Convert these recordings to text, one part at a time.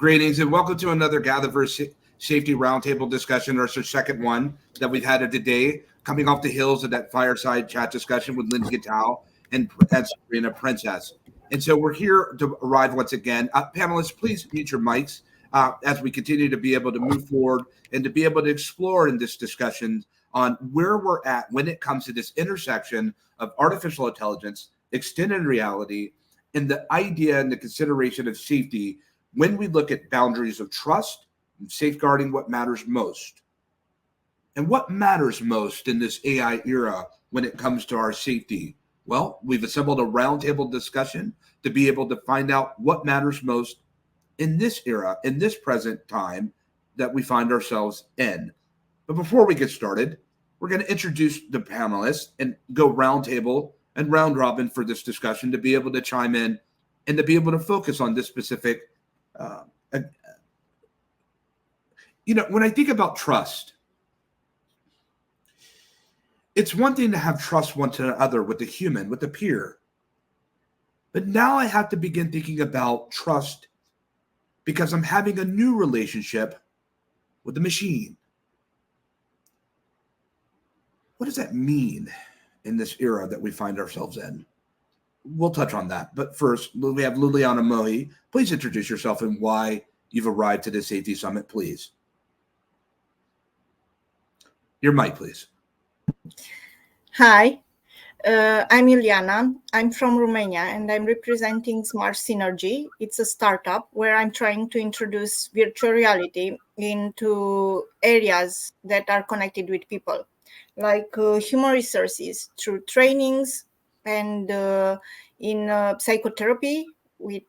Greetings and welcome to another GatherVerse Safety Roundtable discussion, our second one that we've had of today, coming off the heels of that fireside chat discussion with Lindsay Gattal and Sabrina Princess. And so we're here to arrive once again. Panelists, please mute your mics as we continue to be able to move forward and to be able to explore in this discussion on where we're at when it comes to this intersection of artificial intelligence, extended reality, and the idea and the consideration of safety when we look at boundaries of trust and safeguarding what matters most. And what matters most in this AI era when it comes to our safety? Well, we've assembled a roundtable discussion to be able to find out what matters most in this era, in this present time that we find ourselves in. But before we get started, we're going to introduce the panelists and go roundtable and round robin for this discussion to be able to chime in and to be able to focus on this specific. When I think about trust, it's one thing to have trust one to another with a human, with a peer. But now I have to begin thinking about trust because I'm having a new relationship with the machine. What does that mean in this era that we find ourselves in? We'll touch on that. But first, we have Liliana Mohi. Please introduce yourself and why you've arrived to the Safety Summit, please. Your mic, please. Hi, I'm Iuliana. I'm from Romania and I'm representing Smart Synergy. It's a startup where I'm trying to introduce virtual reality into areas that are connected with people, like human resources through trainings and in psychotherapy with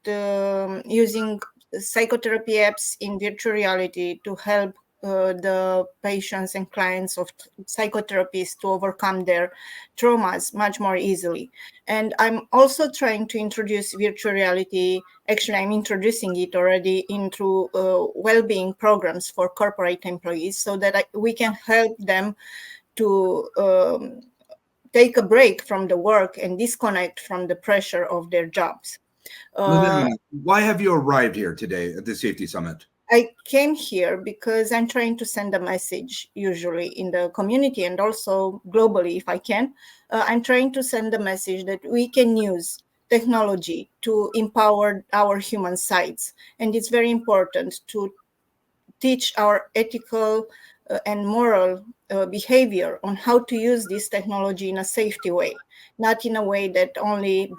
using psychotherapy apps in virtual reality to help the patients and clients of psychotherapists to overcome their traumas much more easily. And I'm also trying to introduce virtual reality. Actually, I'm introducing it already into well-being programs for corporate employees so that we can help them to take a break from the work and disconnect from the pressure of their jobs. Why have you arrived here today at the Safety Summit? I came here because I'm trying to send a message, usually in the community and also globally, if I can. I'm trying to send a message that we can use technology to empower our human sides. And it's very important to teach our ethical and moral behavior on how to use this technology in a safety way, not in a way that only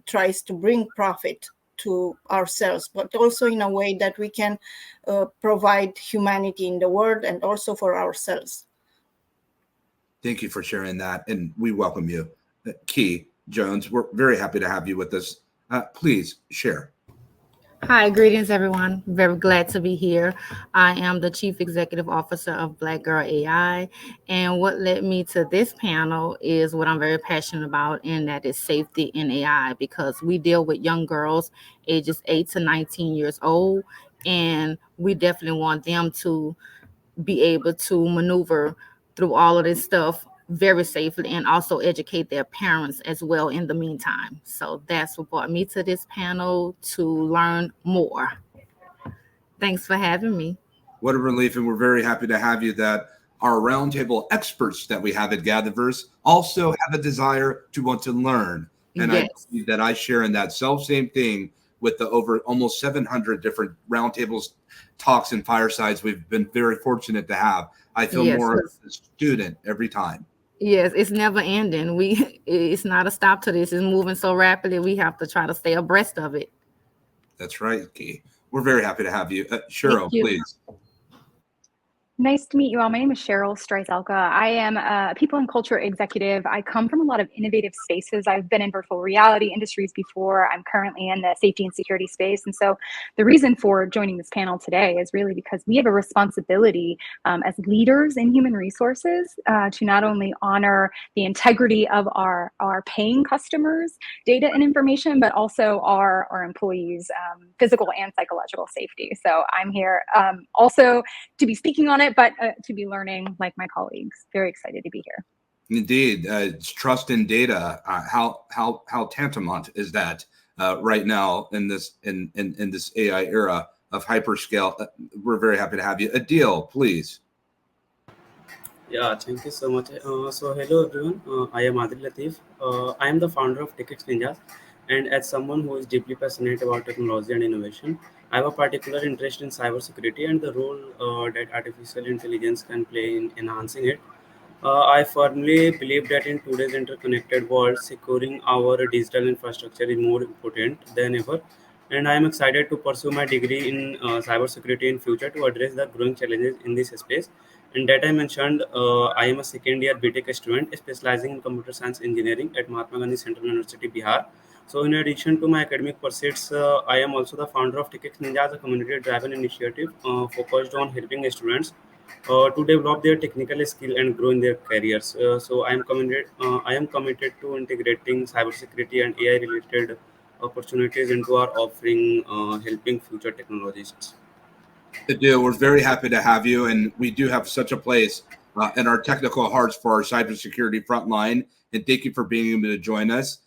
tries to bring profit to ourselves, but also in a way that we can provide humanity in the world and also for ourselves. Thank you for sharing that, and we welcome you. Key Jones, we're very happy to have you with us. Please share. Hi, greetings, everyone. Very glad to be here. I am the Chief Executive Officer of Black Girl AI, and what led me to this panel is what I'm very passionate about, and that is safety in AI, because we deal with young girls ages 8 to 19 years old, and we definitely want them to be able to maneuver through all of this stuff very safely and also educate their parents as well in the meantime. So that's what brought me to this panel, to learn more. Thanks for having me. What a relief, and we're very happy to have you, that our roundtable experts that we have at GatherVerse also have a desire to want to learn. And yes. I believe that I share in that same thing with the over almost 700 different roundtables, talks, and firesides we've been very fortunate to have. I feel more of a student every time. Yes, it's never ending. It's not a stop to this. It's moving so rapidly. We have to try to stay abreast of it. That's right, Key. We're very happy to have you. Cheryl, please. Nice to meet you all. My name is Cheryl Streiselka. I am a people and culture executive. I come from a lot of innovative spaces. I've been in virtual reality industries before. I'm currently in the safety and security space. And so the reason for joining this panel today is really because we have a responsibility as leaders in human resources to not only honor the integrity of our paying customers' data and information, but also our employees' physical and psychological safety. So I'm here also to be speaking on it, but to be learning like my colleagues. Very excited to be here. Indeed, it's trust in data. How tantamount is that right now in this in this AI era of hyperscale. We're very happy to have you. Adil, please. Yeah, thank you so much. So hello everyone, I am Adil Latif. I am the founder of Tickets Ninjas, and as someone who is deeply passionate about technology and innovation, I have a particular interest in cybersecurity and the role that artificial intelligence can play in enhancing it. I firmly believe that in today's interconnected world, securing our digital infrastructure is more important than ever. And I am excited to pursue my degree in cybersecurity in future to address the growing challenges in this space. And that I mentioned, I am a second year BTech student specializing in computer science engineering at Mahatma Gandhi Central University, Bihar. So, in addition to my academic pursuits, I am also the founder of Tickets Ninjas, a community-driven initiative focused on helping students to develop their technical skill and grow in their careers. So I am committed. I am committed to integrating cybersecurity and AI related opportunities into our offering, helping future technologists. Adil, we're very happy to have you, and we do have such a place in our technical hearts for our cybersecurity frontline. And thank you for being able to join us.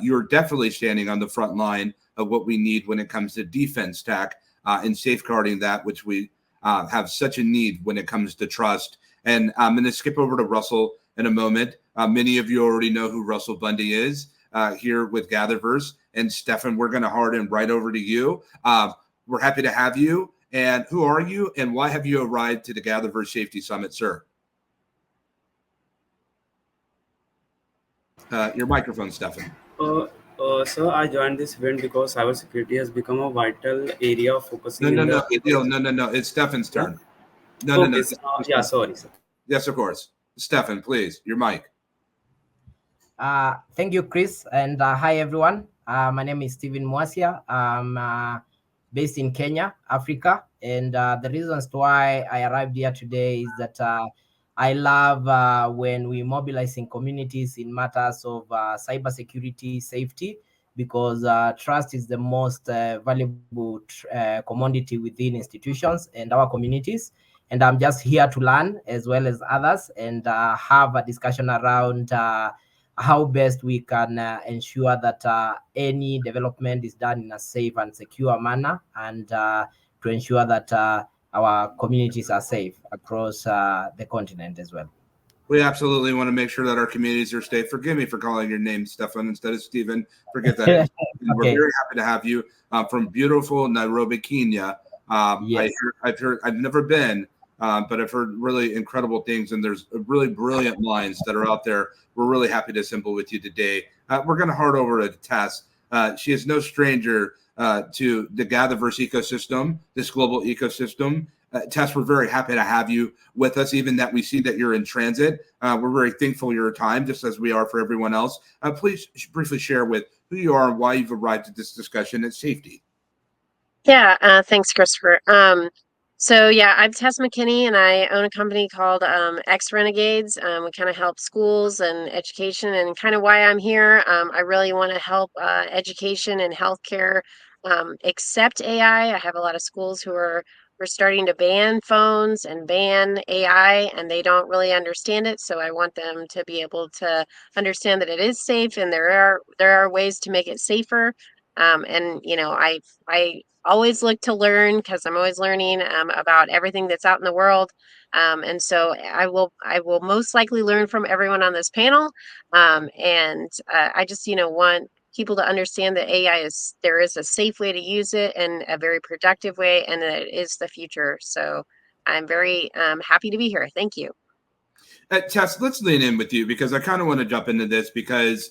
You're definitely standing on the front line of what we need when it comes to defense tech and safeguarding that, which we have such a need when it comes to trust. And I'm going to skip over to Russell in a moment. Many of you already know who Russell Bundy is here with GatherVerse. And Stefan, we're going to harden right over to you. We're happy to have you. And who are you, and why have you arrived to the GatherVerse Safety Summit, sir? Your microphone, Stefan. Sir, I joined this event because cybersecurity has become a vital area of focusing. No. It's Stefan's turn. No. Yeah, sorry, sir. Yes, of course. Stefan, please, your mic. Thank you, Chris, and hi everyone. My name is Stephen Mwasia. I'm based in Kenya, Africa, and the reasons why I arrived here today is that I love when we mobilize in communities in matters of cybersecurity safety, because trust is the most valuable commodity within institutions and our communities. And I'm just here to learn as well as others and have a discussion around how best we can ensure that any development is done in a safe and secure manner, and to ensure that our communities are safe across the continent as well. We absolutely want to make sure that our communities are safe. Forgive me for calling your name Stefan instead of Stephen. Forget that. Okay. We're very happy to have you from beautiful Nairobi, Kenya. Yes. I've never been, but I've heard really incredible things, and there's really brilliant minds that are out there. We're really happy to assemble with you today. We're going to heart over to Tess. She is no stranger to the GatherVerse ecosystem, this global ecosystem. Tess, we're very happy to have you with us, even that we see that you're in transit. We're very thankful for your time, just as we are for everyone else. Please briefly share with who you are and why you've arrived at this discussion at safety. Yeah, thanks, Christopher. I'm Tess McKinney, and I own a company called X Renegades. We kind of help schools and education, and kind of why I'm here. I really want to help education and healthcare accept AI. I have a lot of schools who are we're starting to ban phones and ban AI, and they don't really understand it. So I want them to be able to understand that it is safe, and there are ways to make it safer. I always look to learn because I'm always learning about everything that's out in the world. And so I will most likely learn from everyone on this panel. I just, want people to understand that there is a safe way to use it and a very productive way, and that it is the future. So I'm very happy to be here. Thank you. Tess, let's lean in with you because I kind of want to jump into this because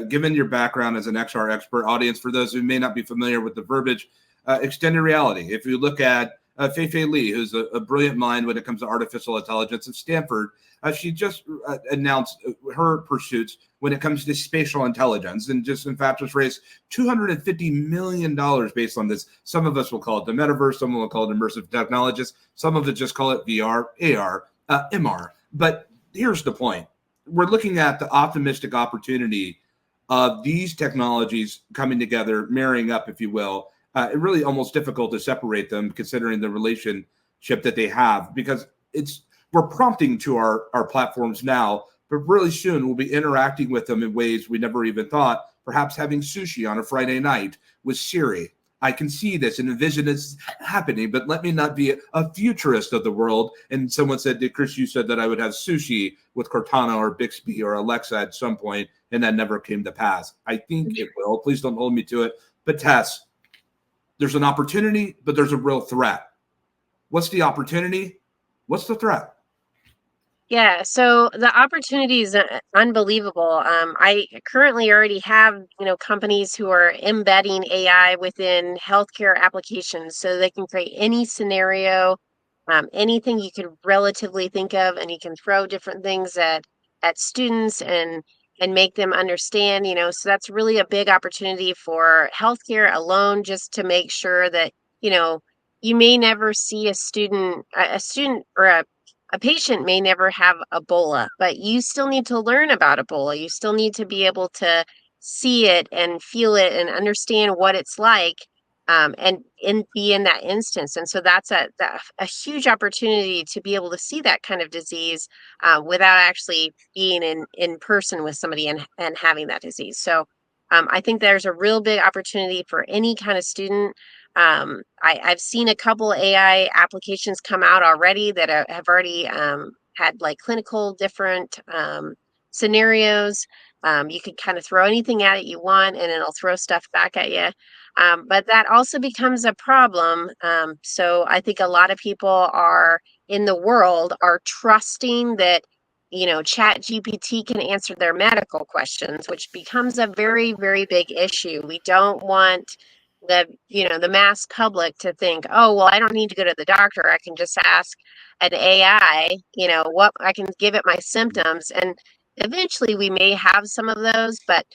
given your background as an XR expert, audience, for those who may not be familiar with the verbiage, extended reality. If you look at Fei Li, who's a brilliant mind when it comes to artificial intelligence at Stanford, she just announced her pursuits when it comes to spatial intelligence, and just in fact was raised $250 million based on this. Some of us will call it the metaverse, some will call it immersive technologies, some of it just call it VR, AR, MR. But here's the point. We're looking at the optimistic opportunity of these technologies coming together, marrying up, if you will. It's really almost difficult to separate them considering the relationship that they have, because we're prompting to our platforms now, but really soon we'll be interacting with them in ways we never even thought, perhaps having sushi on a Friday night with Siri. I can see this and envision this happening, but let me not be a futurist of the world. And someone said, Chris, you said that I would have sushi with Cortana or Bixby or Alexa at some point, and that never came to pass. I think it will. Please don't hold me to it. But Tess, there's an opportunity, but there's a real threat. What's the opportunity? What's the threat? Yeah, so the opportunity is unbelievable. I currently already have, companies who are embedding AI within healthcare applications so they can create any scenario, anything you could relatively think of, and you can throw different things at students and make them understand, so that's really a big opportunity for healthcare alone, just to make sure that, you may never see a student or a patient may never have Ebola, but you still need to learn about Ebola. You still need to be able to see it and feel it and understand what it's like, and be in that instance. And so that's a huge opportunity to be able to see that kind of disease without actually being in person with somebody and having that disease. So I think there's a real big opportunity for any kind of student. I've seen a couple AI applications come out already that have already had like clinical different scenarios. You could kind of throw anything at it you want and it'll throw stuff back at you. But that also becomes a problem. So I think a lot of people in the world are trusting that, Chat GPT can answer their medical questions, which becomes a very, very big issue. We don't want the mass public to think, oh, well, I don't need to go to the doctor. I can just ask an AI, what I can give it my symptoms. And eventually we may have some of those, but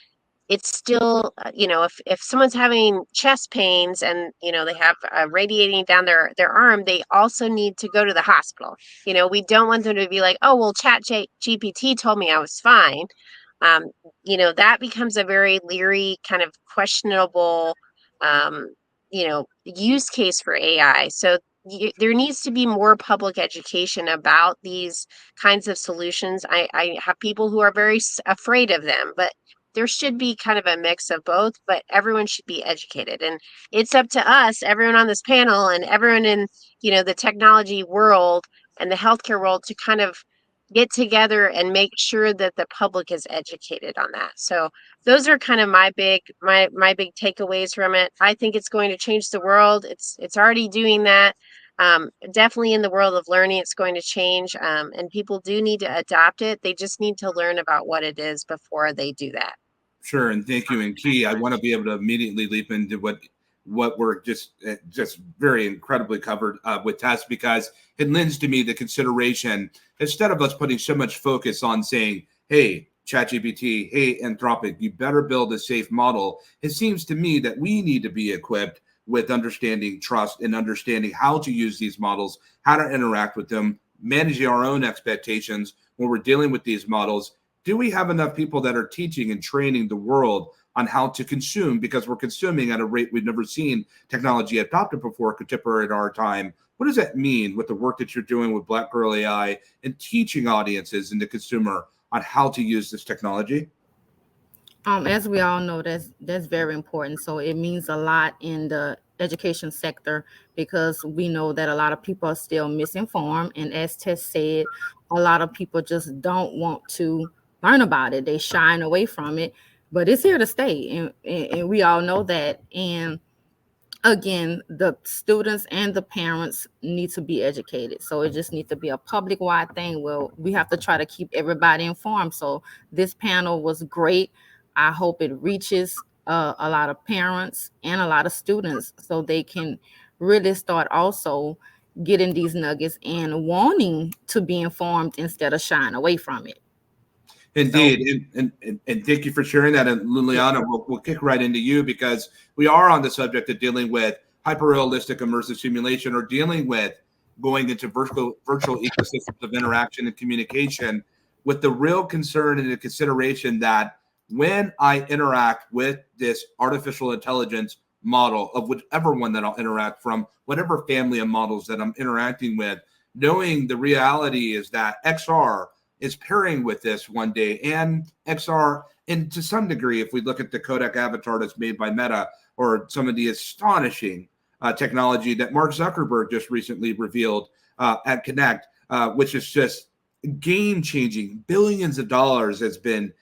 it's still, if someone's having chest pains and, they have radiating down their arm, they also need to go to the hospital. We don't want them to be like, oh, well, Chat GPT told me I was fine. That becomes a very leery, kind of questionable, use case for AI. So there needs to be more public education about these kinds of solutions. I have people who are very afraid of them, but there should be kind of a mix of both, but everyone should be educated. And it's up to us, everyone on this panel and everyone in, the technology world and the healthcare world, to kind of get together and make sure that the public is educated on that. So those are kind of my big takeaways from it. I think it's going to change the world. It's already doing that. Definitely in the world of learning, it's going to change, and people do need to adopt it. They just need to learn about what it is before they do that. Sure, and thank you. And Key, I want to be able to immediately leap into what we're just very incredibly covered with Tess, because it lends to me the consideration, instead of us putting so much focus on saying, hey, ChatGPT, hey, Anthropic, you better build a safe model. It seems to me that we need to be equipped with understanding trust and understanding how to use these models, how to interact with them, managing our own expectations when we're dealing with these models. Do we have enough people that are teaching and training the world on how to consume? Because we're consuming at a rate we've never seen technology adopted before, contemporary at our time. What does that mean with the work that you're doing with Black Girl AI and teaching audiences and the consumer on how to use this technology? As we all know, that's very important. So it means a lot in the education sector, because we know that a lot of people are still misinformed. And as Tess said, a lot of people just don't want to learn about it. They shying away from it, but it's here to stay. And we all know that. And again, the students and the parents need to be educated. So it just needs to be a public-wide thing. Well, we have to try to keep everybody informed. So this panel was great. I hope it reaches a lot of parents and a lot of students, so they can really start also getting these nuggets and wanting to be informed instead of shying away from it. Indeed. So, and thank you for sharing that. And Liliana, we'll kick right into you, because we are on the subject of dealing with hyper-realistic immersive simulation, or dealing with going into virtual ecosystems of interaction and communication, with the real concern and the consideration that when I interact with this artificial intelligence model, of whichever one that I'll interact from, whatever family of models that I'm interacting with, knowing the reality is that XR is pairing with this one day, and XR, and to some degree, if we look at the Kodak avatar that's made by Meta, or some of the astonishing technology that Mark Zuckerberg just recently revealed at Connect, which is just game-changing. Billions of dollars has been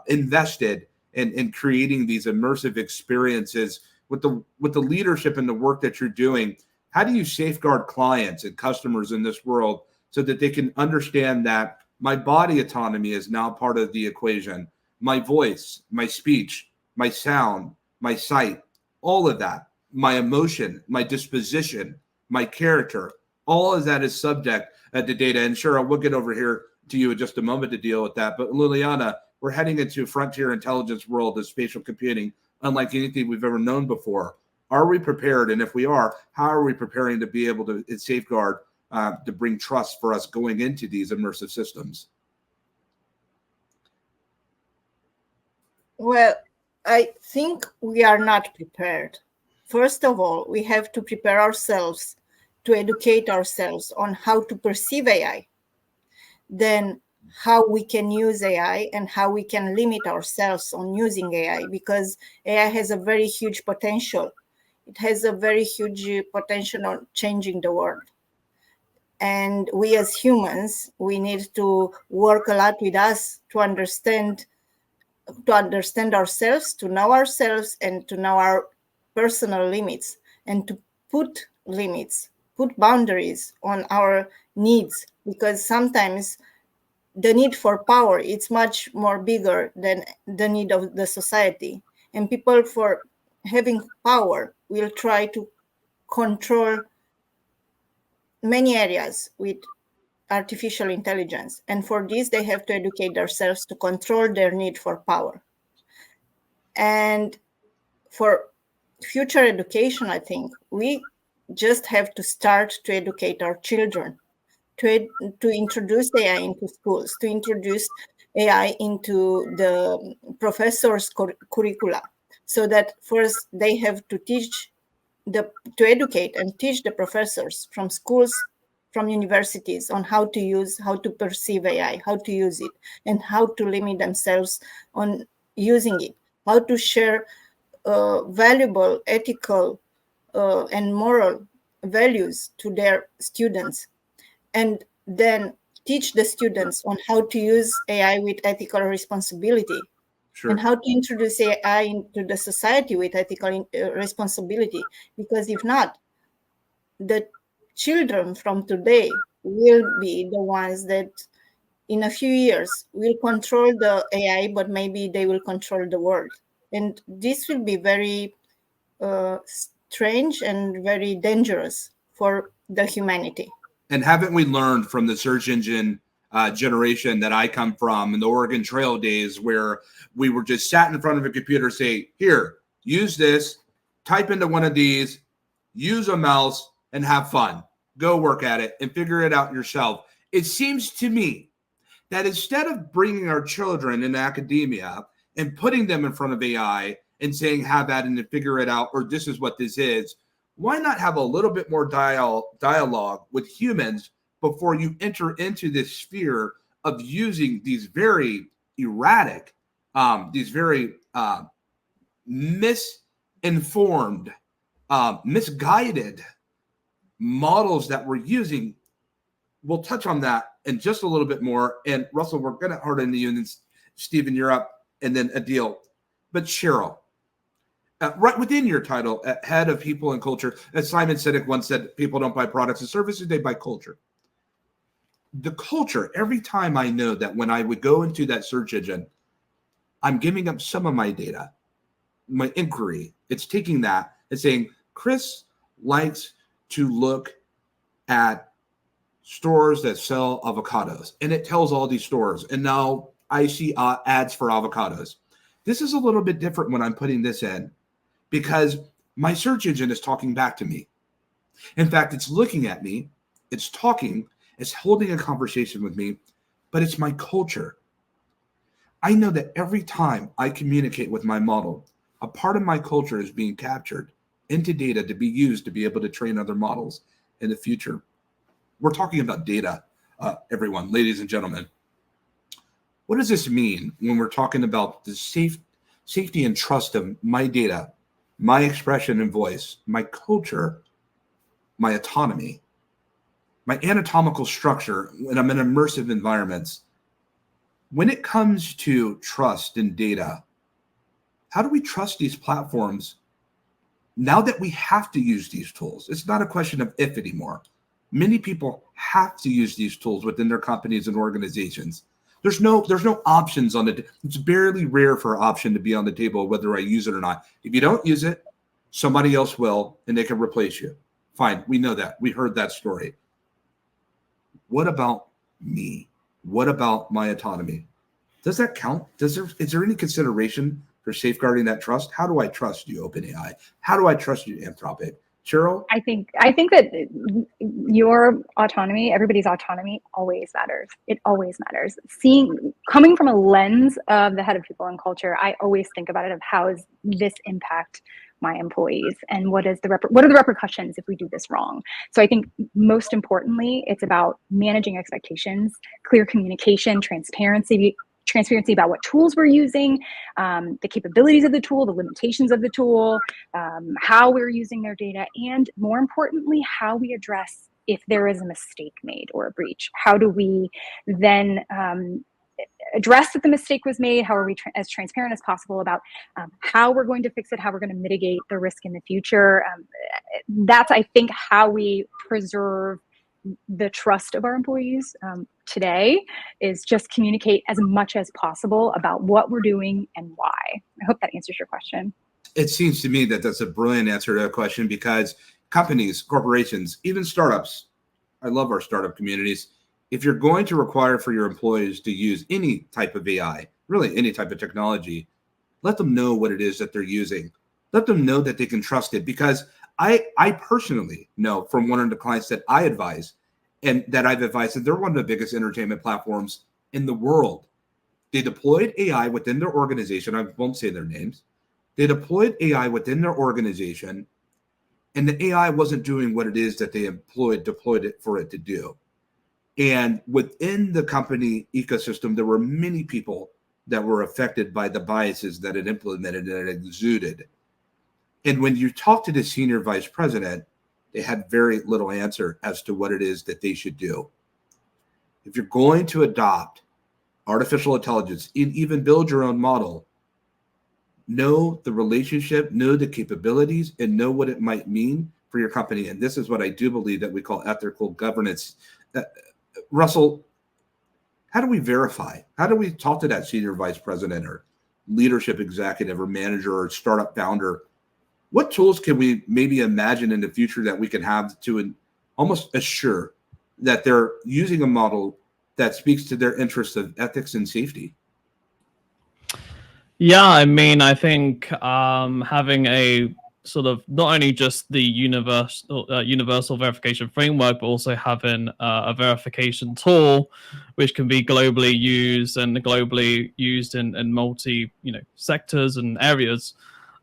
invested in creating these immersive experiences. With the leadership and the work that you're doing, how do you safeguard clients and customers in this world so that they can understand that my body autonomy is now part of the equation? My voice, my speech, my sound, my sight, all of that, my emotion, my disposition, my character, all of that is subject to data. And Cheryl, we'll get over here to you in just a moment to deal with that. But Liliana, we're heading into frontier intelligence world of spatial computing, unlike anything we've ever known before. Are we prepared? And if we are, how are we preparing to be able to safeguard, to bring trust for us going into these immersive systems? Well, I think we are not prepared. First of all, we have to prepare ourselves to educate ourselves on how to perceive AI. Then how we can use AI and how we can limit ourselves on using AI, because AI has a very huge potential. It has a very huge potential on changing the world. And we as humans, we need to work a lot with us to understand ourselves, to know ourselves, and to know our personal limits, and to put limits, put boundaries on our needs, because sometimes the need for power, it's much more bigger than the need of the society. And people, for having power, will try to control many areas with artificial intelligence. And for this, they have to educate themselves to control their need for power. And for future education, I think we just have to start to educate our children, to introduce AI into schools, to introduce AI into the professors' curricula, so that first they have to to educate and teach the professors from schools, from universities, on how to perceive AI, how to use it, and how to limit themselves on using it, how to share valuable, ethical, and moral values to their students, and then teach the students on how to use AI with ethical responsibility. Sure. And how to introduce AI into the society with ethical responsibility. Because if not, the children from today will be the ones that in a few years will control the AI, but maybe they will control the world. And this will be very strange and very dangerous for the humanity. And haven't we learned from the search engine generation that I come from in the Oregon Trail days, where we were just sat in front of a computer, say, here, use this, type into one of these, use a mouse, and have fun. Go work at it and figure it out yourself. It seems to me that instead of bringing our children in academia and putting them in front of AI and saying, have that and figure it out, or this is what this is, why not have a little bit more dialogue with humans before you enter into this sphere of using these very erratic, these very misinformed, misguided models that we're using? We'll touch on that in just a little bit more. And Russell, we're going to hard into you, and then Stephen, you're up, and then Adil. But Cheryl, right within your title, head of people and culture, as Simon Sinek once said, people don't buy products and services, they buy culture. The culture, every time I know that when I would go into that search engine, I'm giving up some of my data, my inquiry. It's taking that and saying, Chris likes to look at stores that sell avocados, and it tells all these stores. And now I see ads for avocados. This is a little bit different when I'm putting this in, because my search engine is talking back to me. In fact, it's looking at me, it's talking, it's holding a conversation with me, but it's my culture. I know that every time I communicate with my model, a part of my culture is being captured into data to be used to be able to train other models in the future. We're talking about data, everyone, ladies and gentlemen. What does this mean when we're talking about the safety and trust of my data my expression and voice, my culture, my autonomy, my anatomical structure when I'm in immersive environments. When it comes to trust and data, how do we trust these platforms now that we have to use these tools? It's not a question of if anymore. Many people have to use these tools within their companies and organizations. There's no options on it. It's barely rare for an option to be on the table, whether I use it or not. If you don't use it, somebody else will, and they can replace you. Fine, we know that. We heard that story. What about me? What about my autonomy? Does that count? Is there any consideration for safeguarding that trust? How do I trust you, OpenAI? How do I trust you, Anthropic? Cheryl? I think that your autonomy, everybody's autonomy, always matters. It always matters. Coming from a lens of the head of people and culture, I always think about it of how does this impact my employees and what are the repercussions if we do this wrong. So I think most importantly, it's about managing expectations, clear communication, transparency about what tools we're using, the capabilities of the tool, the limitations of the tool, how we're using their data, and more importantly, how we address if there is a mistake made or a breach. How do we then address that the mistake was made? How are we as transparent as possible about how we're going to fix it, how we're going to mitigate the risk in the future? That's, I think, how we preserve the trust of our employees today, is just communicate as much as possible about what we're doing and why. I hope that answers your question. It seems to me that that's a brilliant answer to that question, because companies, corporations, even startups, I love our startup communities. If you're going to require for your employees to use any type of AI, really any type of technology, let them know what it is that they're using. Let them know that they can trust it, because I personally know from one of the clients that I advise and that I've advised that they're one of the biggest entertainment platforms in the world. They deployed AI within their organization. I won't say their names. They deployed AI within their organization, and the AI wasn't doing what it is that they deployed it for it to do. And within the company ecosystem, there were many people that were affected by the biases that it implemented and it exuded. And when you talk to the senior vice president, they had very little answer as to what it is that they should do. If you're going to adopt artificial intelligence and even build your own model, know the relationship, know the capabilities, and know what it might mean for your company. And this is what I do believe that we call ethical governance. Russell, how do we verify? How do we talk to that senior vice president or leadership executive or manager or startup founder? What tools can we maybe imagine in the future that we can have to almost assure that they're using a model that speaks to their interests of ethics and safety? Yeah, I mean, I think having a sort of not only just the universal verification framework, but also having a verification tool which can be globally used and globally used in multi sectors and areas.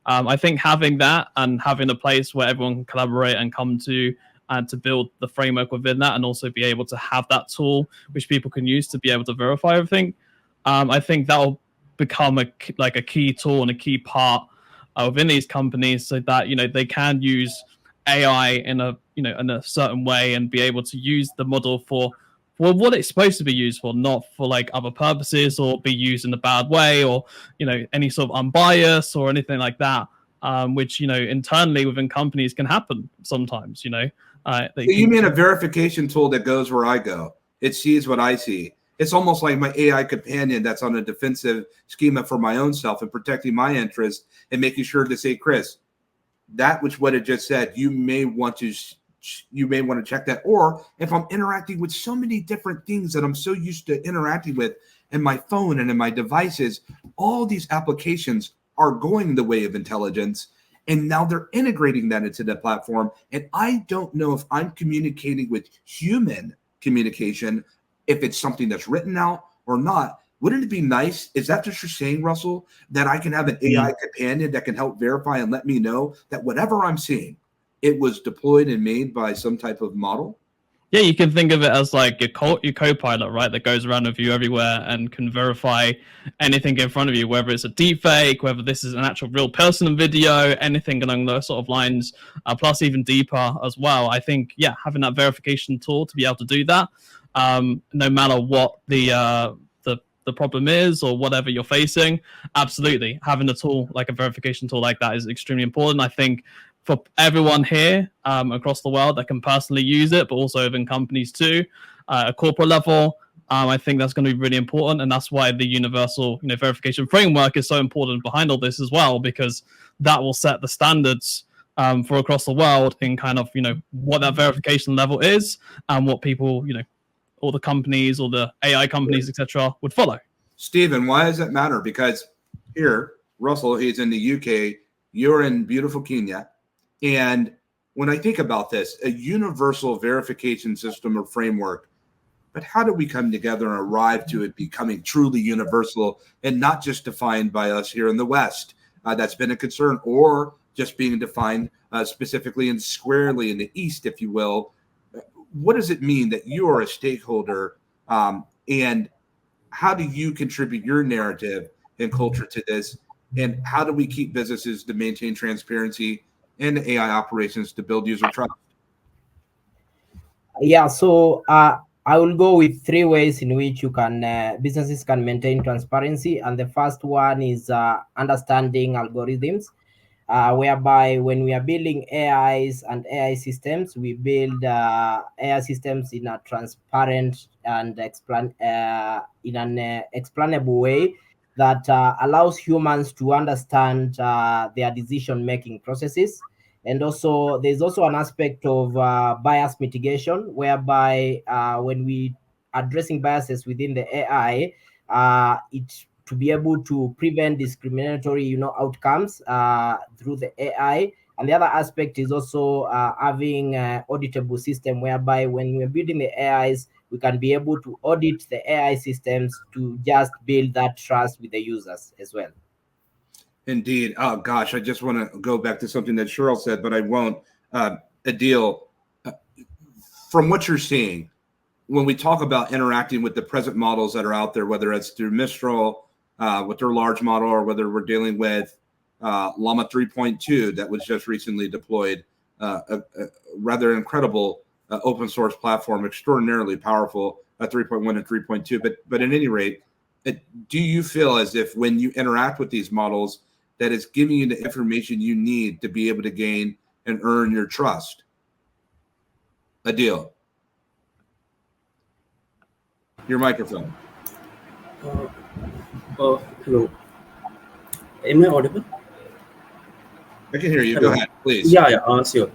I think having that and having a place where everyone can collaborate and come to and to build the framework within that, and also be able to have that tool which people can use to be able to verify everything. I think that'll become a key tool and a key part within these companies, so that they can use AI in a certain way and be able to use the model for what it's supposed to be used for, not for like other purposes or be used in a bad way or any sort of unbiased or anything like that, which internally within companies can happen sometimes. You mean a verification tool that goes where I go? It sees what I see. It's almost like my AI companion that's on a defensive schema for my own self and protecting my interest and making sure to say, Chris, that which what it just said, you may want to check that. Or if I'm interacting with so many different things that I'm so used to interacting with in my phone and in my devices, all these applications are going the way of intelligence. And now they're integrating that into the platform. And I don't know if I'm communicating with human communication, if it's something that's written out or not. Wouldn't it be nice? Is that what you're saying, Russell? That I can have an AI companion that can help verify and let me know that whatever I'm seeing, it was deployed and made by some type of model? yeah, you can think of it as like your co-pilot, right? That goes around with you everywhere and can verify anything in front of you, whether it's a deep fake, whether this is an actual real person in video, anything along those sort of lines, plus even deeper as well. I think, yeah, having that verification tool to be able to do that, no matter what the problem is or whatever you're facing, absolutely having a tool like a verification tool like that is extremely important. I think for everyone here across the world that can personally use it, but also within companies too, at corporate level, I think that's going to be really important, and that's why the universal verification framework is so important behind all this as well, because that will set the standards for across the world in kind of what that verification level is and what people all the companies, all the AI companies, etc., would follow. Stephen, why does that matter? Because here, Russell, he's in the UK, you're in beautiful Kenya. And when I think about this, a universal verification system or framework, but how do we come together and arrive to it becoming truly universal and not just defined by us here in the West? That's been a concern, or just being defined specifically and squarely in the East, if you will. What does it mean that you are a stakeholder, and how do you contribute your narrative and culture to this? And how do we keep businesses to maintain transparency and AI operations to build user trust? Yeah, so I will go with 3 ways in which you can businesses can maintain transparency, and the first one is understanding algorithms, whereby when we are building AIs and AI systems, we build AI systems in a transparent and in an explainable way that allows humans to understand their decision-making processes. And also, there's also an aspect of bias mitigation, whereby when we addressing biases within the AI, it to be able to prevent discriminatory, outcomes through the AI. And the other aspect is also having an auditable system, whereby when we're building the AIs, we can be able to audit the AI systems to just build that trust with the users as well. Indeed. Oh, gosh, I just want to go back to something that Cheryl said, but I won't. Adil, from what you're seeing, when we talk about interacting with the present models that are out there, whether it's through Mistral, with their large model, or whether we're dealing with Llama 3.2 that was just recently deployed, a rather incredible open source platform, extraordinarily powerful, 3.1 and 3.2. But at any rate, do you feel as if when you interact with these models, that it's giving you the information you need to be able to gain and earn your trust? Adil, your microphone. Hello. Am I audible? I can hear you. Hello. Go ahead, please. Yeah, sure.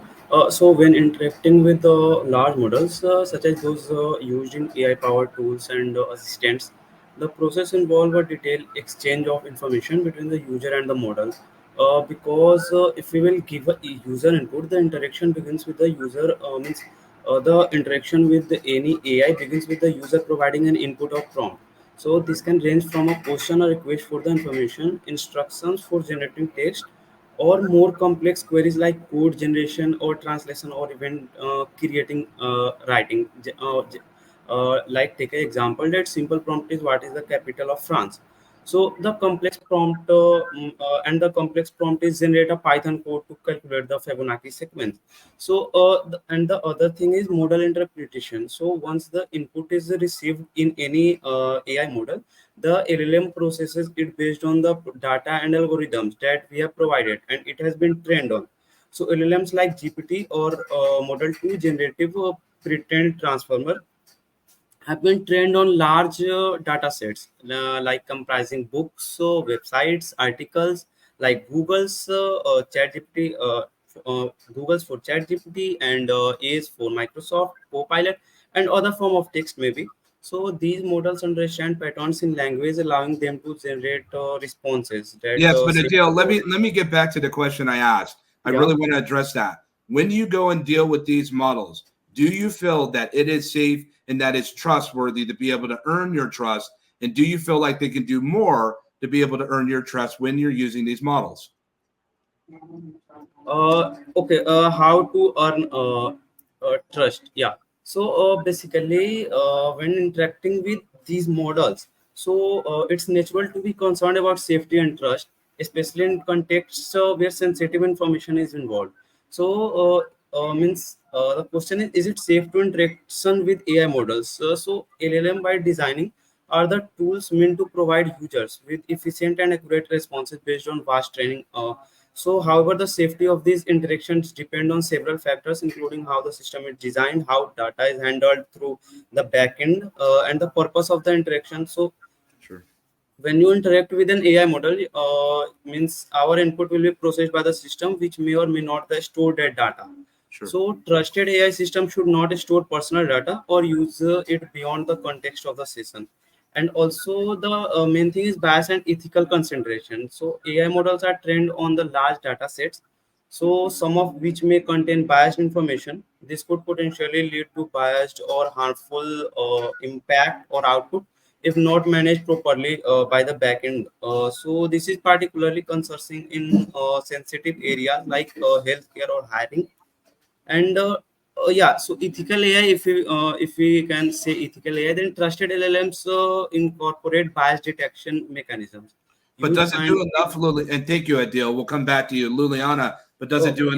So when interacting with large models, such as those used in AI-powered tools and assistants, the process involves a detailed exchange of information between the user and the model. Because if we will give a user input, the interaction begins with the user. Means the interaction with any AI begins with the user providing an input or prompt. So this can range from a question or request for the information, instructions for generating text, or more complex queries like code generation or translation, or even creating writing. Like take an example that simple prompt is what is the capital of France. So the complex prompt and the complex prompt is generate a Python code to calculate the Fibonacci sequence. So and the other thing is model interpretation. So once the input is received in any AI model, the LLM processes it based on the data and algorithms that we have provided, and it has been trained on. So LLMs like GPT or Model 2 generative pretend transformer have been trained on large data sets, like comprising books, websites, articles, like ChatGPT, Google's for ChatGPT, and A's for Microsoft Copilot, and other form of text maybe. So these models understand patterns in language, allowing them to generate responses that. Yes, but Adil, let me get back to the question I asked. I really want to address that. When you go and deal with these models, do you feel that it is safe and that it's trustworthy to be able to earn your trust? And do you feel like they can do more to be able to earn your trust when you're using these models? Okay. How to earn trust? Yeah. So basically, when interacting with these models, so it's natural to be concerned about safety and trust, especially in contexts where sensitive information is involved. So means the question is it safe to interaction with AI models? So LLM by designing are the tools meant to provide users with efficient and accurate responses based on vast training. However, the safety of these interactions depend on several factors, including how the system is designed, how data is handled through the backend, and the purpose of the interaction. So, Sure. when you interact with an AI model, means our input will be processed by the system, which may or may not store that data. Sure. So, trusted AI system should not store personal data or use it beyond the context of the session. And also, the main thing is bias and ethical consideration. So, AI models are trained on the large data sets, so some of which may contain biased information. This could potentially lead to biased or harmful impact or output if not managed properly by the backend. So this is particularly concerning in sensitive areas like healthcare or hiring. And yeah, so ethical AI, if we can say ethical AI, then trusted LLMs incorporate bias detection mechanisms. But Use does it and do enough, Luli? And thank you, Adil. We'll come back to you, Luliana. But does it do okay,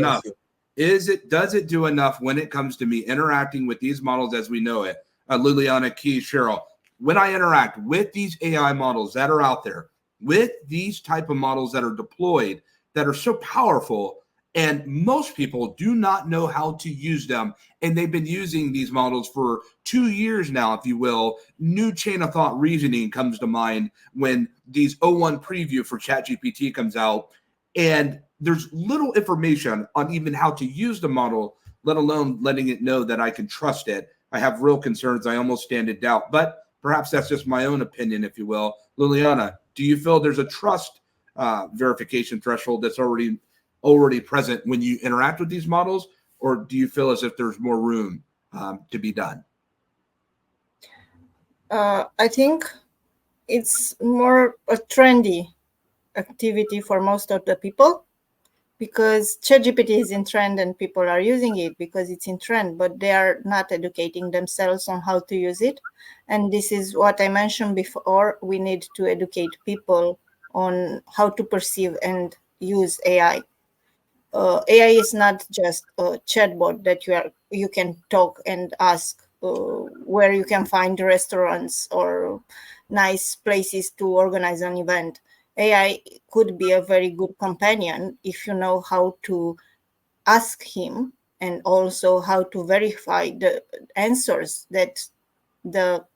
yes, enough? Does it do enough when it comes to me interacting with these models as we know it? Luliana, Key, Cheryl. When I interact with these AI models that are out there, with these type of models that are deployed, that are so powerful, and most people do not know how to use them, and they've been using these models for 2 years now, if you will. New chain of thought reasoning comes to mind when these O1 preview for ChatGPT comes out, and there's little information on even how to use the model, let alone letting it know that I can trust it. I have real concerns. I almost stand in doubt, but perhaps that's just my own opinion, if you will. Liliana, do you feel there's a trust verification threshold that's already present when you interact with these models, or do you feel as if there's more room to be done? I think it's more a trendy activity for most of the people because ChatGPT is in trend and people are using it because it's in trend, but they are not educating themselves on how to use it. And this is what I mentioned before. We need to educate people on how to perceive and use AI. AI is not just a chatbot that you can talk and ask where you can find restaurants or nice places to organize an event. AI could be a very good companion if you know how to ask him and also how to verify the answers that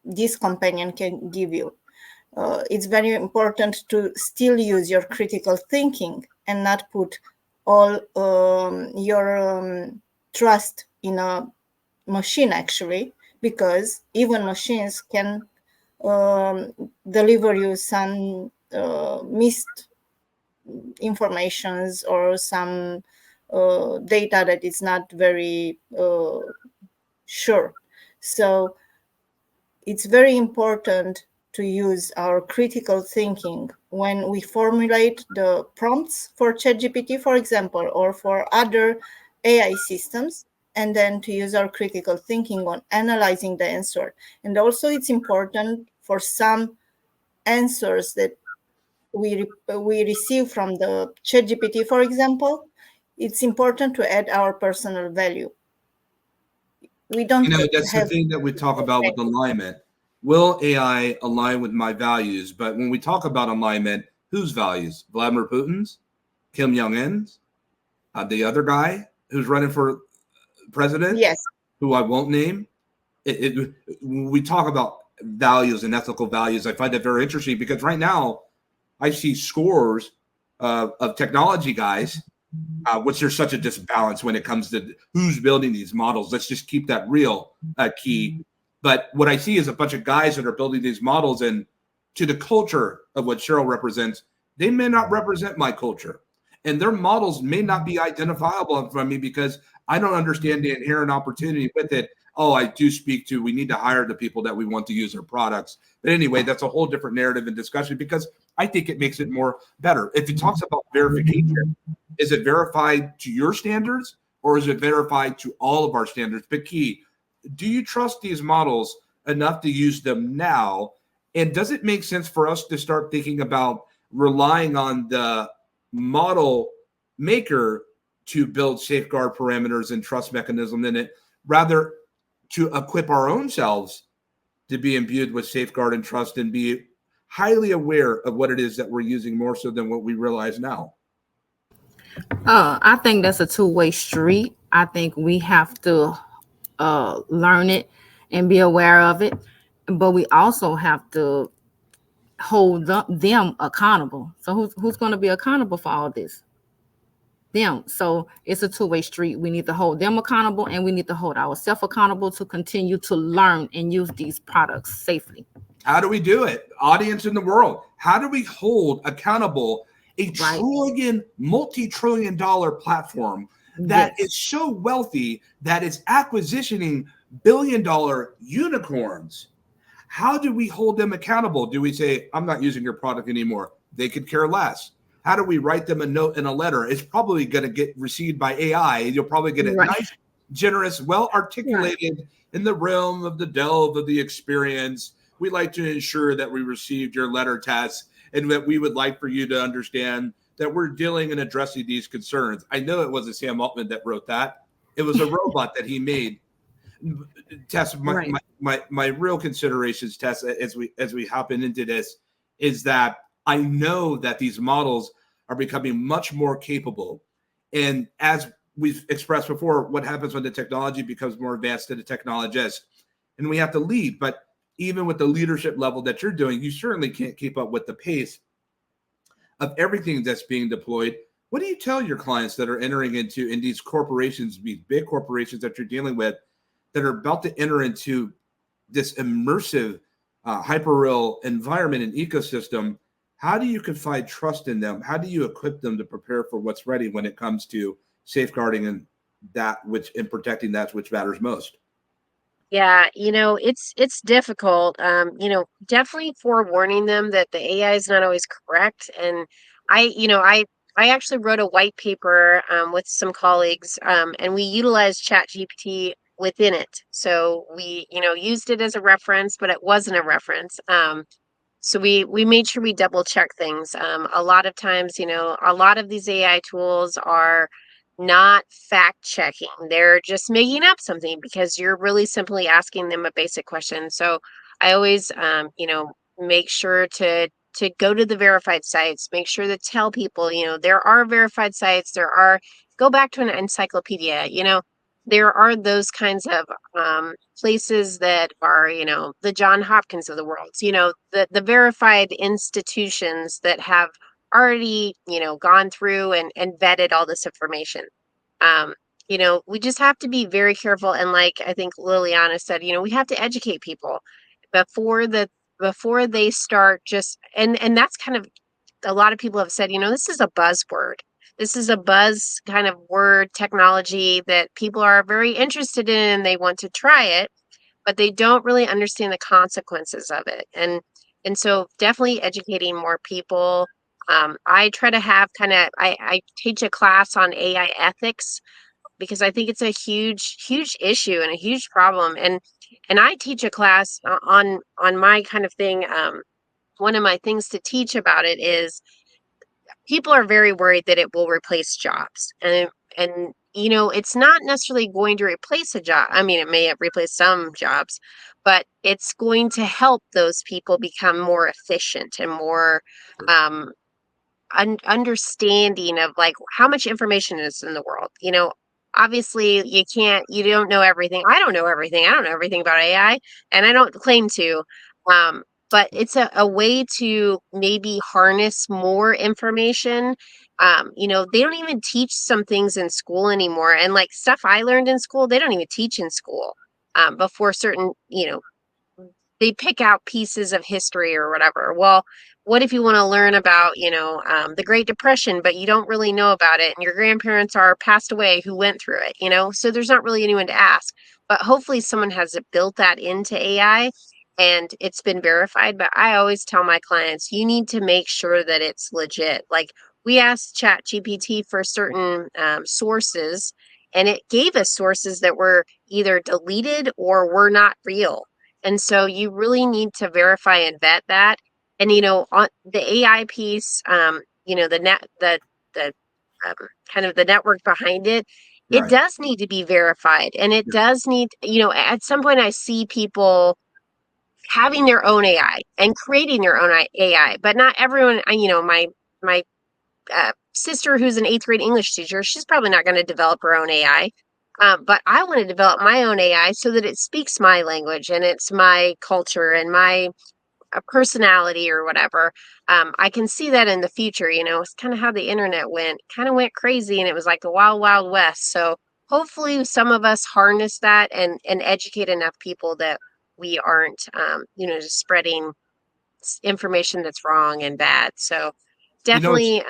this companion can give you. It's very important to still use your critical thinking and not put all your trust in a machine, actually, because even machines can deliver you some missed informations or some data that is not very sure. So it's very important to use our critical thinking when we formulate the prompts for ChatGPT, for example, or for other AI systems, and then to use our critical thinking on analyzing the answer. And also it's important for some answers that we receive from the ChatGPT, for example, it's important to add our personal value. We don't That's the thing that we talk about with alignment. Will AI align with my values? But when we talk about alignment, whose values? Vladimir Putin's? Kim Jong-un's? The other guy who's running for president? Yes. Who I won't name? When we talk about values and ethical values, I find that very interesting because right now I see scores of technology guys, which there's such a disbalance when it comes to who's building these models. Let's just keep that real, Key. But what I see is a bunch of guys that are building these models, and to the culture of what Cheryl represents, they may not represent my culture. And their models may not be identifiable from me because I don't understand the inherent opportunity with it. Oh, I do speak to, we need to hire the people that we want to use their products. But anyway, that's a whole different narrative and discussion because I think it makes it more better. If it talks about verification, is it verified to your standards or is it verified to all of our standards? But Key, do you trust these models enough to use them now? And does it make sense for us to start thinking about relying on the model maker to build safeguard parameters and trust mechanism in it, rather to equip our own selves to be imbued with safeguard and trust and be highly aware of what it is that we're using more so than what we realize now? I think that's a two-way street. I think we have to learn it and be aware of it, but we also have to hold them accountable. So who's going to be accountable for all this? Them. So it's a two-way street. We need to hold them accountable, and we need to hold ourselves accountable to continue to learn and use these products safely. How do we do it? Audience in the world, how do we hold accountable a trillion, multi-trillion dollar platform that is so wealthy that it's acquisitioning billion-dollar unicorns? How do we hold them accountable? Do we say, I'm not using your product anymore? They could care less. How do we write them a note and a letter? It's probably going to get received by AI. You'll probably get it nice, generous, well-articulated in the realm of the delve of the experience. We like to ensure that we received your letter test and that we would like for you to understand that we're dealing and addressing these concerns. I know it wasn't Sam Altman that wrote that. It was a robot that he made. Tess, my real considerations, Tess, as we hop into this, is that I know that these models are becoming much more capable. And as we've expressed before, what happens when the technology becomes more advanced than the technologist? And we have to lead. But even with the leadership level that you're doing, you certainly can't keep up with the pace of everything that's being deployed. What do you tell your clients that are entering into in these corporations, these big corporations that you're dealing with, that are about to enter into this immersive hyperreal environment and ecosystem? How do you confide trust in them? How do you equip them to prepare for what's ready when it comes to safeguarding and protecting that which matters most? Yeah, it's difficult. Definitely forewarning them that the AI is not always correct. And I actually wrote a white paper with some colleagues, and we utilized ChatGPT within it. So we, used it as a reference, but it wasn't a reference. So we made sure we double check things. A lot of times, a lot of these AI tools are not fact checking. They're just making up something because you're really simply asking them a basic question. So I always, make sure to go to the verified sites, make sure to tell people, there are verified sites, go back to an encyclopedia, there are those kinds of places that are, the John Hopkins of the world, the verified institutions that have already, gone through and vetted all this information. We just have to be very careful. And like I think Liliana said, we have to educate people before they start and that's kind of, a lot of people have said, this is a buzzword. This is a buzz kind of word technology that people are very interested in. They want to try it, but they don't really understand the consequences of it. And so definitely educating more people. I try to have I teach a class on AI ethics because I think it's a huge, huge issue and a huge problem. And I teach a class on my kind of thing. One of my things to teach about it is people are very worried that it will replace jobs. And it's not necessarily going to replace a job. I mean, it may replace some jobs, but it's going to help those people become more efficient and more understanding of like how much information is in the world. Obviously you don't know everything. I don't know everything. I don't know everything about AI, and I don't claim to. But it's a way to maybe harness more information. They don't even teach some things in school anymore. And like stuff I learned in school, they don't even teach in school before certain, they pick out pieces of history or whatever. Well, what if you want to learn about, the Great Depression, but you don't really know about it and your grandparents are passed away who went through it, so there's not really anyone to ask. But hopefully someone has built that into AI and it's been verified. But I always tell my clients, you need to make sure that it's legit. Like we asked ChatGPT for certain sources, and it gave us sources that were, either deleted or were not real. And so you really need to verify and vet that. And, on the AI piece, the kind of the network behind it, it Right. does need to be verified. And it does need, at some point I see people having their own AI and creating their own AI, but not everyone, my sister who's an 8th grade English teacher, she's probably not going to develop her own AI. But I want to develop my own AI so that it speaks my language and it's my culture and my personality or whatever. I can see that in the future. It's kind of how the internet kind of went crazy, and it was like the wild, wild west. So hopefully some of us harness that and educate enough people that we aren't, just spreading information that's wrong and bad. So definitely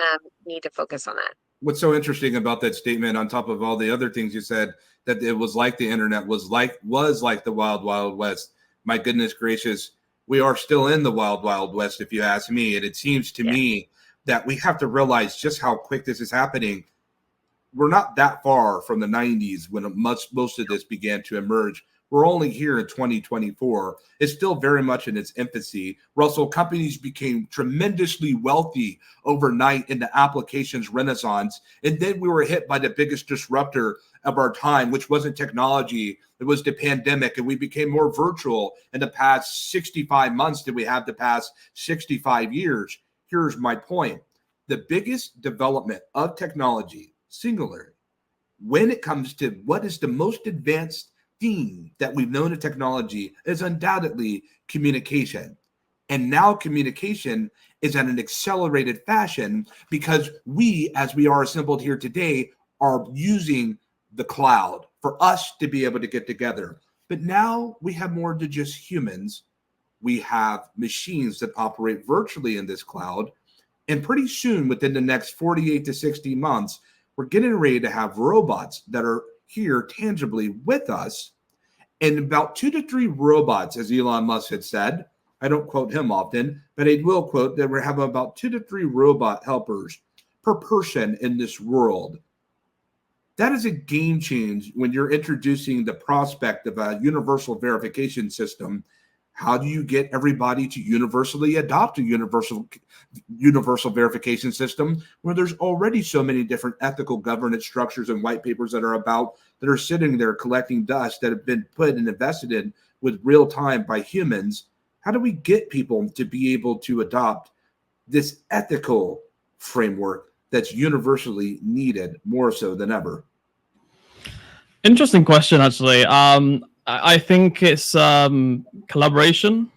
need to focus on that. What's so interesting about that statement, on top of all the other things you said, that it was like the internet was like the wild, wild west. My goodness gracious, we are still in the wild, wild west, if you ask me. And it seems to me that we have to realize just how quick this is happening. We're not that far from the 90s when most of this began to emerge. We're only here in 2024. It's still very much in its infancy. Russell, companies became tremendously wealthy overnight in the applications renaissance. And then we were hit by the biggest disruptor of our time, which wasn't technology. It was the pandemic. And we became more virtual in the past 65 months than we have the past 65 years. Here's my point. The biggest development of technology, singular, when it comes to what is the most advanced theme that we've known in technology, is undoubtedly communication. And now communication is at an accelerated fashion because we, as we are assembled here today, are using the cloud for us to be able to get together. But now we have more than just humans. We have machines that operate virtually in this cloud. And pretty soon, within the next 48 to 60 months, we're getting ready to have robots that are here tangibly with us. And about 2 to 3 robots, as Elon Musk had said, I don't quote him often, but I will quote that we have about 2 to 3 robot helpers per person in this world. That is a game change when you're introducing the prospect of a universal verification system. How do you get everybody to universally adopt a universal verification system where there's already so many different ethical governance structures and white papers that are sitting there collecting dust that have been put and invested in with real time by humans? How do we get people to be able to adopt this ethical framework that's universally needed more so than ever? Interesting question, actually. I think it's collaboration,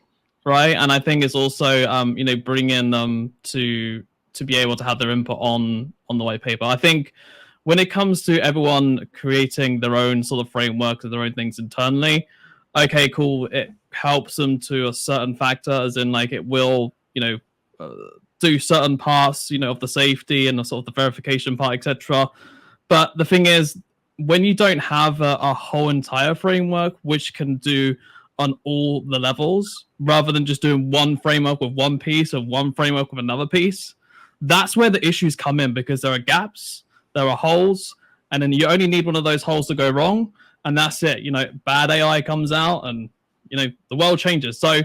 right? And I think it's also bringing them to be able to have their input on the white paper. I think when it comes to everyone creating their own sort of framework and their own things internally, okay, cool. It helps them to a certain factor, as in like it will do certain parts of the safety and the sort of the verification part, etc. But the thing is, when you don't have a whole entire framework which can do on all the levels, rather than just doing one framework with one piece or one framework with another piece, that's where the issues come in, because there are gaps, there are holes, and then you only need one of those holes to go wrong, and that's it. Bad AI comes out, and the world changes. So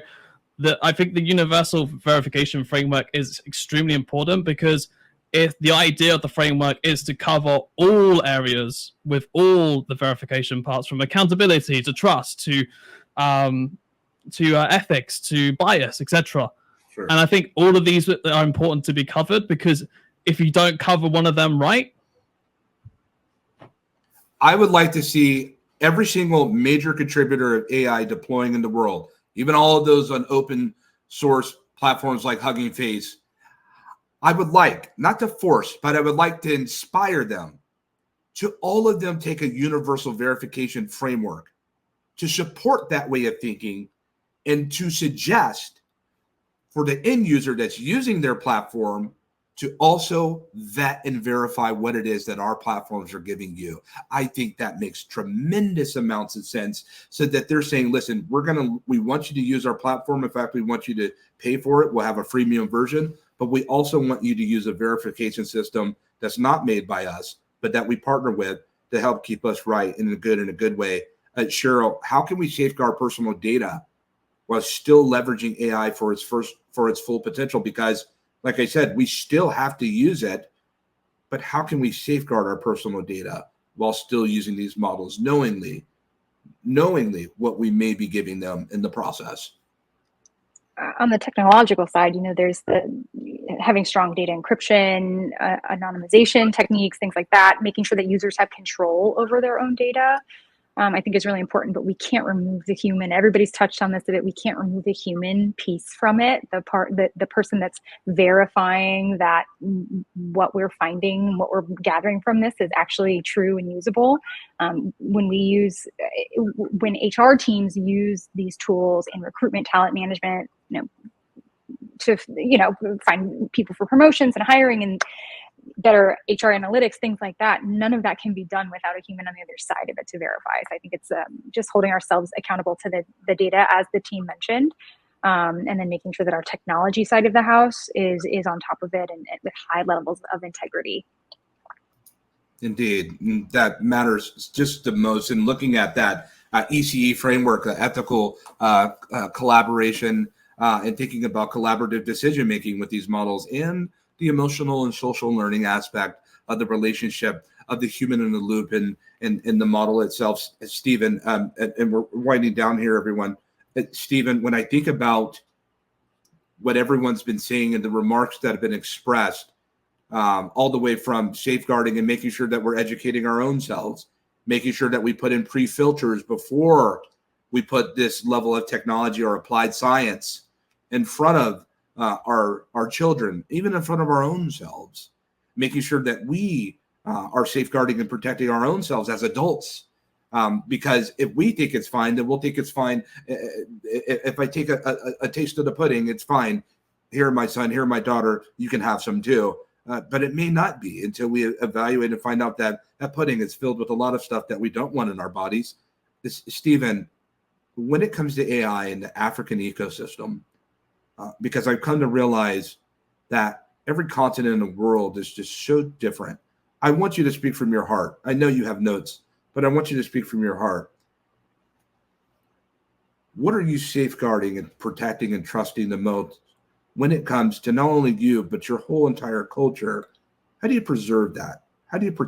I think the universal verification framework is extremely important, because if the idea of the framework is to cover all areas with all the verification parts, from accountability to trust to ethics to bias, etc. Sure. And I think all of these are important to be covered, because if you don't cover one of them right, I would like to see every single major contributor of AI deploying in the world, even all of those on open source platforms like Hugging Face. I would like, not to force, but I would like to inspire them to all of them take a universal verification framework to support that way of thinking, and to suggest for the end user that's using their platform to also vet and verify what it is that our platforms are giving you. I think that makes tremendous amounts of sense, so that they're saying, listen, we want you to use our platform. In fact, we want you to pay for it. We'll have a freemium version, but we also want you to use a verification system that's not made by us, but that we partner with to help keep us right in a good way. Cheryl, how can we safeguard personal data while still leveraging AI for its full potential? Because, like I said, we still have to use it, but how can we safeguard our personal data while still using these models knowingly what we may be giving them in the process? On the technological side, there's having strong data encryption, anonymization techniques, things like that, making sure that users have control over their own data. I think is really important, but we can't remove the human. Everybody's touched on this a bit. We can't remove the human piece from it. The person that's verifying that what we're finding, what we're gathering from this is actually true and usable. When HR teams use these tools in recruitment, talent management, to find people for promotions and hiring and better HR analytics, things like that, none of that can be done without a human on the other side of it to verify. So I think it's just holding ourselves accountable to the data, as the team mentioned, and then making sure that our technology side of the house is on top of it and with high levels of integrity. Indeed, that matters just the most. And looking at that ECE framework, ethical collaboration, and thinking about collaborative decision making with these models, and the emotional and social learning aspect of the relationship of the human in the loop and the model itself. Stephen, and we're winding down here, everyone. Stephen, when I think about what everyone's been saying and the remarks that have been expressed, all the way from safeguarding and making sure that we're educating our own selves, making sure that we put in pre-filters before we put this level of technology or applied science in front of our children, even in front of our own selves, making sure that we are safeguarding and protecting our own selves as adults. Because if we think it's fine, then we'll think it's fine. If I take a taste of the pudding, it's fine. Here, my son, here, my daughter, you can have some too. But it may not be until we evaluate and find out that that pudding is filled with a lot of stuff that we don't want in our bodies. Stephen, when it comes to AI in the African ecosystem, because I've come to realize that every continent in the world is just so different. I want you to speak from your heart. I know you have notes, but I want you to speak from your heart. What are you safeguarding and protecting and trusting the most when it comes to not only you, but your whole entire culture? How do you preserve that? How do you